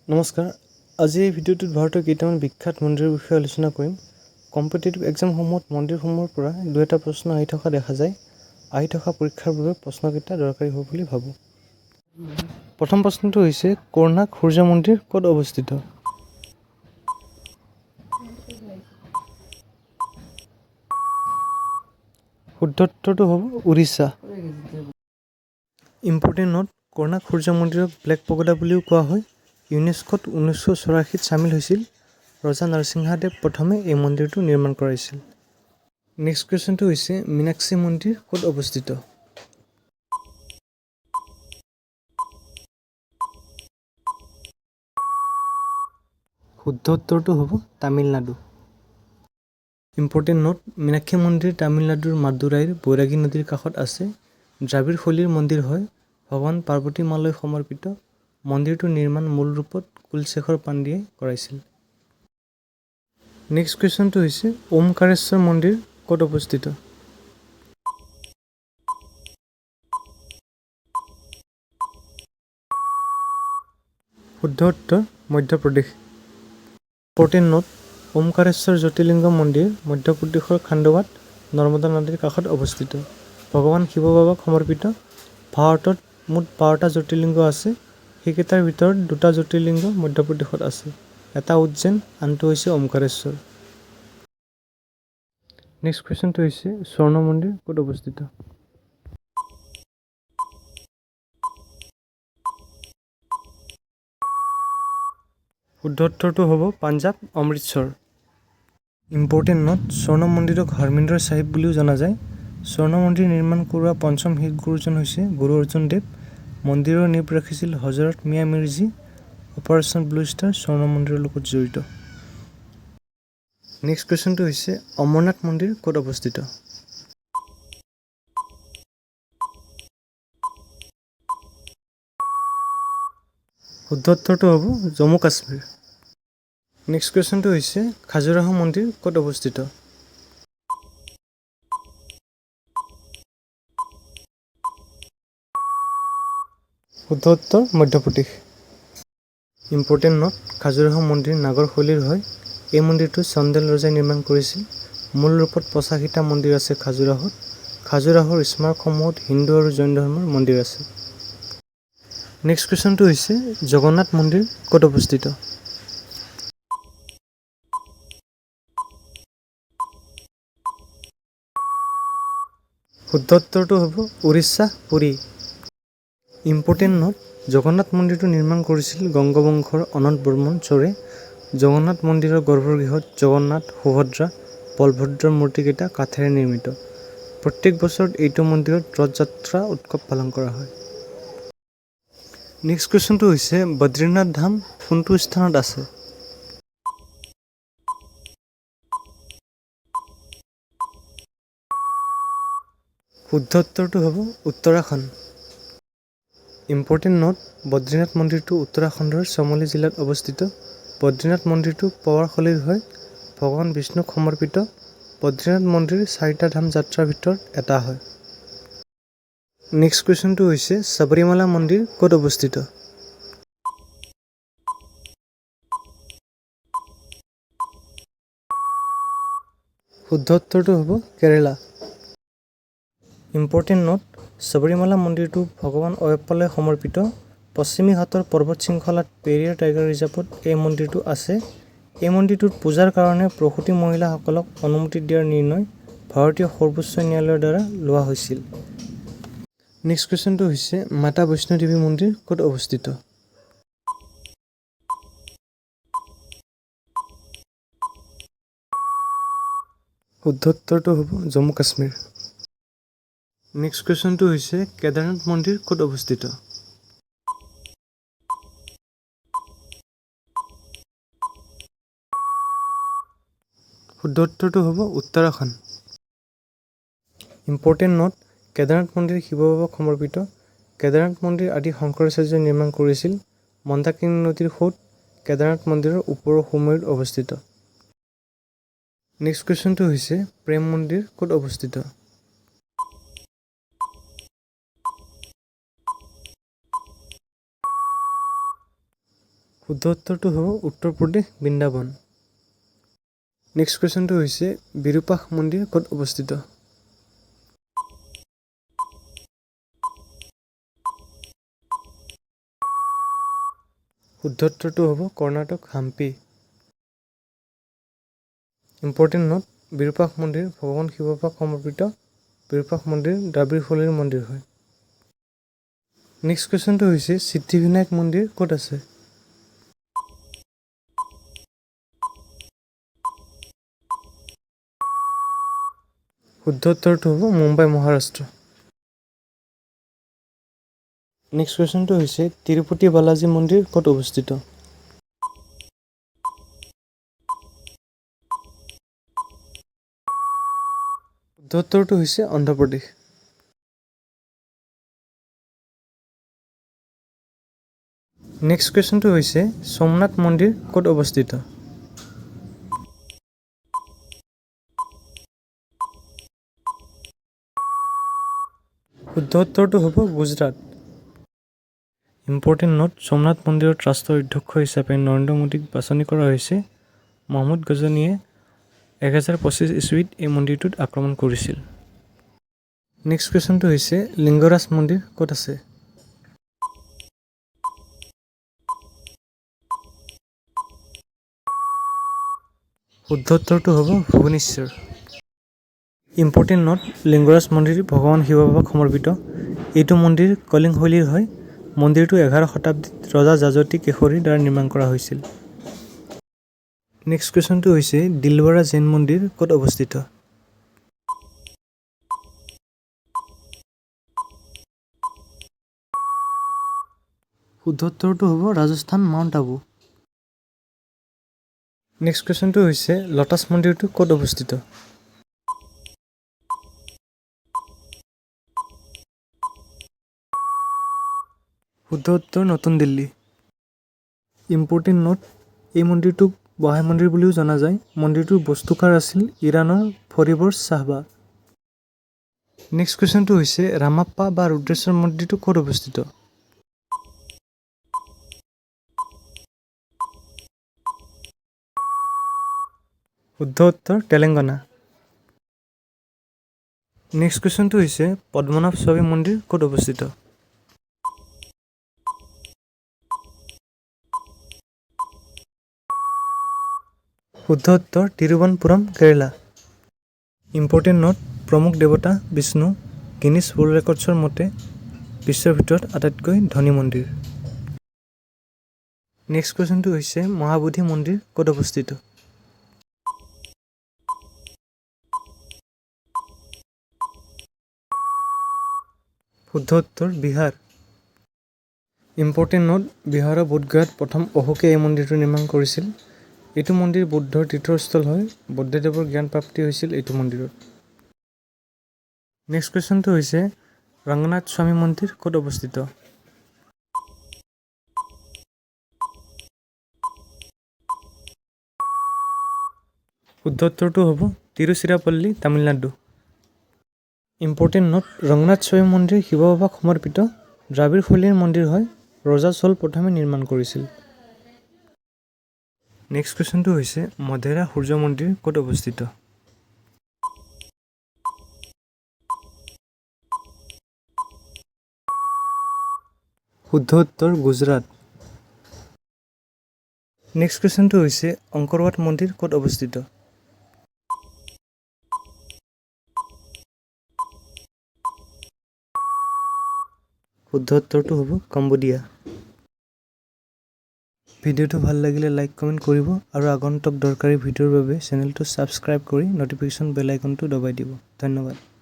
নমস্কাৰ আজি এই ভিডিঅ'টোত ভাৰতৰ কেইটামান বিখ্যাত মন্দিৰৰ বিষয়ে আলোচনা কৰিম কম্পিটিটিভ এক্সামসমূহত মন্দিৰসমূহৰ পৰা দুই এটা প্ৰশ্ন আহি থকা দেখা যায় আহি থকা পৰীক্ষাৰ বাবে প্ৰশ্নকেইটা দৰকাৰী হ'ব বুলি ভাবোঁ প্ৰথম প্ৰশ্নটো হৈছে কোণাৰ্ক সূৰ্য মন্দিৰ ক'ত অৱস্থিত শুদ্ধ উত্তৰটো হ'ব উৰিষ্যা ইম্পৰ্টেণ্ট নোট কোণাৰ্ক সূৰ্য মন্দিৰক ব্লেক পগোডা বুলিও কোৱা হয় ইউনেস্কোত 1984 সামিল হৈছিল ৰজা নৰসিংহদেৱ প্ৰথমে এই মন্দিৰটো নিৰ্মাণ কৰাইছিল নেক্সট কুৱেশ্যনটো হৈছে মীনাক্ষী মন্দিৰ ক'ত অৱস্থিত শুদ্ধ উত্তৰটো হ'ব তামিলনাডু ইম্পৰ্টেণ্ট নোট মীনাক্ষী মন্দিৰ তামিলনাডুৰ মাদুৰাইৰ বৈৰাগী নদীৰ কাষত আছে দ্ৰাবিড় শৈলীৰ মন্দিৰ হয় ভগৱান পাৰ্বতী মালৈ সমৰ্পিত মন্দিৰটোৰ নিৰ্মাণ মূল ৰূপত কুলশেখৰ পাণ্ডেয়ে কৰাইছিল নেক্সট কুৱেশ্যনটো হৈছে ওমকাৰেশ্বৰ মন্দিৰ ক'ত অৱস্থিত শুদ্ধ উত্তৰ মধ্যপ্ৰদেশ ইম্পৰ্টেণ্ট নোট ওমকাৰেশ্বৰ জ্যোতিৰ্লিংগ মন্দিৰ মধ্যপ্ৰদেশৰ খাণ্ডৱাত নৰ্মদা নদীৰ কাষত অৱস্থিত ভগৱান শিৱ বাবাক সমৰ্পিত ভাৰতত মুঠ 12টা জ্যোতিৰ্লিংগ আছে সেইকেইটাৰ ভিতৰত 2টা জ্যোতিৰ্লিংগ মধ্যপ্ৰদেশত আছে এটা উজ্জৈন আনটো হৈছে ওমকাৰেশ্বৰ নেক্সট কুৱেশ্যনটো হৈছে স্বৰ্ণ মন্দিৰ ক'ত অৱস্থিত শুদ্ধ উত্তৰটো হ'ব পাঞ্জাৱ অমৃতসৰ ইম্পৰ্টেণ্ট নোট স্বৰ্ণ মন্দিৰক হৰমিন্দৰ চাহিব বুলিও জনা যায় স্বৰ্ণ মন্দিৰ নিৰ্মাণ কৰোৱা পঞ্চম শিখ গুৰুজন হৈছে গুৰু অৰ্জুন দেৱ মন্দিৰৰ নীব ৰাখিছিল হজৰত মিয়া মিৰ্জী অপাৰেশ্যন ব্লু ষ্টাৰ স্বৰ্ণ মন্দিৰৰ লগত জড়িত নেক্সট কুৱেশ্যনটো হৈছে অমৰনাথ মন্দিৰ ক'ত অৱস্থিত শুদ্ধ উত্তৰটো হ'ব জম্মু কাশ্মীৰ নেক্সট কুৱেশ্যনটো হৈছে খাজুৰাহ মন্দিৰ ক'ত অৱস্থিত শুদ্ধ উত্তৰ মধ্যপ্ৰদেশ ইম্পৰ্টেণ্ট নোট খাজুৰাহ মন্দিৰ নাগৰ শৈলীৰ হয় এই মন্দিৰটো চন্দেল ৰজাই নিৰ্মাণ কৰিছিল মূল ৰূপত 85টা মন্দিৰ আছে খাজুৰাহৰ স্মাৰকসমূহত হিন্দু আৰু জৈন ধৰ্মৰ মন্দিৰ আছে নেক্সট কুৱেশ্যনটো হৈছে জগন্নাথ মন্দিৰ ক'ত অৱস্থিত শুদ্ধ উত্তৰটো হ'ব উৰিষ্যা পুৰী ইম্পৰ্টেণ্ট নোট জগন্নাথ মন্দিৰটো নিৰ্মাণ কৰিছিল গংগবংশৰ অনন্ত বৰ্মন চৰে জগন্নাথ মন্দিৰৰ গৰ্ভগৃহত জগন্নাথ সুভদ্ৰা বলভদ্ৰৰ মূৰ্তিকেইটা কাঠেৰে নিৰ্মিত প্ৰত্যেক বছৰত এইটো মন্দিৰত ৰথযাত্ৰা উৎসৱ পালন কৰা হয় নেক্সট কুৱেশ্যনটো হৈছে বদ্ৰীনাথ ধাম কোনটো স্থানত আছে শুদ্ধ উত্তৰটো হ'ব উত্তৰাখণ্ড ইম্পৰ্টেণ্ট নোট বদ্ৰীনাথ মন্দিৰটো উত্তৰাখণ্ডৰ চামোলী জিলাত অৱস্থিত বদ্ৰীনাথ মন্দিৰটো পৱাৰশলীৰ হয় ভগৱান বিষ্ণুক সমৰ্পিত বদ্ৰীনাথ মন্দিৰ 4টা ধাম যাত্ৰাৰ ভিতৰত এটা হয় নেক্সট কুৱেশ্যনটো হৈছে সবৰীমালা মন্দিৰ ক'ত অৱস্থিত শুদ্ধ উত্তৰটো হ'ব কেৰেলা ইম্পৰ্টেণ্ট নোট সবৰীমালা মন্দিৰটো ভগৱান অয়প্পালৈ সমৰ্পিত পশ্চিমী ঘাটৰ পৰ্বত শৃংখলাত পেৰিয়াৰ টাইগাৰ ৰিজাৰ্ভত এই মন্দিৰটো আছে এই মন্দিৰটোত পূজাৰ কাৰণে প্ৰসূতি মহিলাসকলক অনুমতি দিয়াৰ নিৰ্ণয় ভাৰতীয় সৰ্বোচ্চ ন্যায়ালয়ৰ দ্বাৰা লোৱা হৈছিল নেক্সট কুৱেশ্যনটো হৈছে মাতা বৈষ্ণোদেৱী মন্দিৰ ক'ত অৱস্থিত শুদ্ধ উত্তৰটো হ'ব জম্মু কাশ্মীৰ নেক্সট কুৱেশ্যনটো হৈছে কেদাৰনাথ মন্দিৰ ক'ত অৱস্থিত শুদ্ধ উত্তৰটো হ'ব উত্তৰাখণ্ড ইম্পৰ্টেণ্ট নোট কেদাৰনাথ মন্দিৰ শিৱ বাবাক সমৰ্পিত কেদাৰনাথ মন্দিৰ আদি শংকৰাচাৰ্যই নিৰ্মাণ কৰিছিল মন্দাকিনী নদীৰ সোঁত কেদাৰনাথ মন্দিৰৰ ওপৰৰ সুমুৰিত অৱস্থিত নেক্সট কুৱেশ্যনটো হৈছে প্ৰেম মন্দিৰ ক'ত অৱস্থিত শুদ্ধ উত্তৰটো হ'ব উত্তৰ প্ৰদেশ বৃন্দাবন। নেক্সট কুৱেশ্যনটো হৈছে বিৰূপাক্ষ মন্দিৰ ক'ত অৱস্থিত? শুদ্ধ উত্তৰটো হ'ব কৰ্ণাটক হাম্পি। ইম্পৰ্টেণ্ট নোট, বিৰূপাক্ষ মন্দিৰ ভগৱান শিৱবাবাক সমৰ্পিত বিৰূপাক্ষ মন্দিৰ দ্ৰাবিড়শৈলীৰ মন্দিৰ হয়। নেক্সট কুৱেশ্যনটো হৈছে সিদ্ধিবিনায়ক মন্দিৰ ক'ত আছে? শুদ্ধ উত্তৰটো হ'ব মুম্বাই মহাৰাষ্ট্ৰ। নেক্সট কুৱেশ্যনটো হৈছে তিৰুপতি বালাজী মন্দিৰ ক'ত অৱস্থিত? শুদ্ধ উত্তৰটো হৈছে অন্ধ্ৰপ্ৰদেশ। নেক্সট কুৱেশ্যনটো হৈছে সোমনাথ মন্দিৰ ক'ত অৱস্থিত? শুদ্ধ উত্তৰটো হ'ব গুজৰাট। ইম্পৰ্টেণ্ট নোট, সোমনাথ মন্দিৰৰ ট্ৰাষ্টৰ অধ্যক্ষ হিচাপে নৰেন্দ্ৰ মোদীক বাছনি কৰা হৈছে। মহম্মদ গজনীয়ে 1025 ইছুৱীত এই মন্দিৰটোত আক্ৰমণ কৰিছিল। নেক্সট কুৱেশ্যনটো হৈছে লিংগৰাজ মন্দিৰ ক'ত আছে? শুদ্ধ উত্তৰটো হ'ব ভুৱনেশ্বৰ। ইম্পৰ্টেণ্ট নোট, লিংগৰাজ মন্দিৰ ভগৱান শিৱবাবাক সমৰ্পিত। এইটো মন্দিৰ কলিং শৈলীৰ হয়। মন্দিৰটো 11 শতাব্দীত ৰজা যাজতি কেশৰীৰ দ্বাৰা নিৰ্মাণ কৰা হৈছিল। নেক্সট কুৱেশ্যনটো হৈছে দিলৱাৰা জৈন মন্দিৰ ক'ত অৱস্থিত? শুদ্ধ উত্তৰটো হ'ব ৰাজস্থান মাউণ্ট আবু। নেক্সট কুৱেশ্যনটো হৈছে লটাছ মন্দিৰটো ক'ত অৱস্থিত? শুদ্ধ উত্তৰ নতুন দিল্লী। ইম্পৰ্টেণ্ট নোট, এই মন্দিৰটোক বহাই মন্দিৰ বুলিও জনা যায়। মন্দিৰটোৰ বস্তুকাৰ আছিল ইৰাণৰ ফৰিবৰ্ছ চাহবা। নেক্সট কুৱেশ্যনটো হৈছে ৰামাপ্পা বা ৰুদ্ৰেশ্বৰ মন্দিৰটো ক'ত অৱস্থিত? শুদ্ধ উত্তৰ তেলেংগানা। নেক্সট কুৱেশ্যনটো হৈছে পদ্মনাভ স্বামী মন্দিৰ ক'ত অৱস্থিত? শুদ্ধ উত্তৰ তিৰুৱনপুৰম কেৰেলা। ইম্পৰ্টেণ্ট নোট, প্ৰমুখ দেৱতা বিষ্ণু। গিনিছ ৱৰ্ল্ড ৰেকৰ্ডছৰ মতে বিশ্বৰ ভিতৰত আটাইতকৈ ধনী মন্দিৰ। নেক্সট কুৱেশ্যনটো হৈছে মহাবোধি মন্দিৰ ক'ত অৱস্থিত? শুদ্ধ উত্তৰ বিহাৰ। ইম্পৰ্টেণ্ট নোট, বিহাৰৰ বোধগয়াত প্ৰথম অশোকে এই মন্দিৰটো নিৰ্মাণ কৰিছিল। এইটো মন্দিৰ বৌদ্ধৰ তীৰ্থস্থল হয়। বুদ্ধদেৱৰ জ্ঞান প্ৰাপ্তি হৈছিল এইটো মন্দিৰত। নেক্সট কুৱেশ্যনটো হৈছে ৰংগনাথ স্বামী মন্দিৰ ক'ত অৱস্থিত? শুদ্ধ উত্তৰটো হ'ব তিৰুচিৰাপল্লী তামিলনাডু। ইম্পৰ্টেণ্ট নোট, ৰংগনাথ স্বামী মন্দিৰ শিৱ বাবাক সমৰ্পিত দ্ৰাবিড় শৈলীৰ মন্দিৰ হয়। ৰজা চোল প্ৰথমে নিৰ্মাণ কৰিছিল। নেক্সট কুৱেশ্যনটো হৈছে মধেৰা সূৰ্য মন্দিৰ ক'ত অৱস্থিত? শুদ্ধ উত্তৰ গুজৰাট। নেক্সট কুৱেশ্যনটো হৈছে অংকৰৱাট মন্দিৰ ক'ত অৱস্থিত? শুদ্ধ উত্তৰটো হ'ব কম্বোডিয়া। ভিডিঅ'টো ভাল লাগিলে লাইক কমেণ্ট কৰিব আৰু আগন্তুক দৰকাৰী ভিডিঅ'ৰ বাবে চেনেলটো ছাবস্ক্ৰাইব কৰি ন'টিফিকেশ্যন বেল আইকনটো দবাই দিব। ধন্যবাদ।